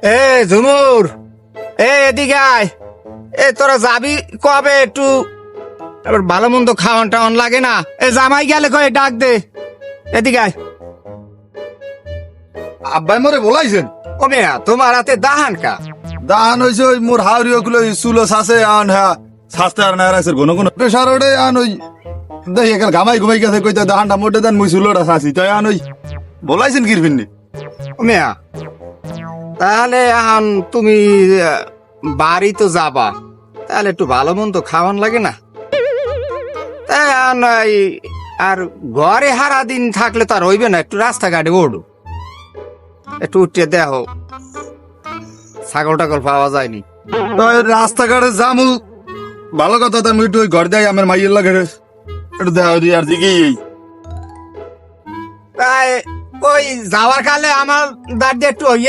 এ ঝুমুর, এদিকে আয়। তোরা যাবি কবে? একটু এবার ভালো মন্দ খাওয়ান টাওয়ান লাগে না? জামাই গেলে কয়ে ডাক দে, এদিকে আয়। আব্বাই মোরে বলাইছেন ও মেয়া, তোমার হাতে দাহান কা? দান হইছে ওই মোর হাওরি ওগুলো চুলো শাসে আন হ্যাঁ শাস্তে আর না রাখছে ঘন ঘন প্রেশার ওডে আন ওই দেখি এখানে ঘামাই ঘুমাই গেছে কইতে দাহানটা মোটে দেন মুই চুলোটা শাসি তাই আন ওই বলাইছেন কিরবিননি। ও মেয়া, তাহলে এখন তুমি বাড়ি তো যাবা, তাহলে একটু ভালো মন্দ খাওয়ান লাগে না? তাই এখন আর ঘরে হারা দিন থাকলে তো আর হইবে না, একটু রাস্তাঘাটে ওঠো, একটু উঠে দেখো ছাগল টাগল পাওয়া যায়নি। তাই রাস্তাঘাটে জামু ভালো কথা তো আমি একটু ওই ঘর দেয় আমার মাইয়ের লাগে একটু দেখা দিই আর দিকে তাই ওই যাওয়ার কালে আমার দাঁড়িয়ে একটু হইয়ে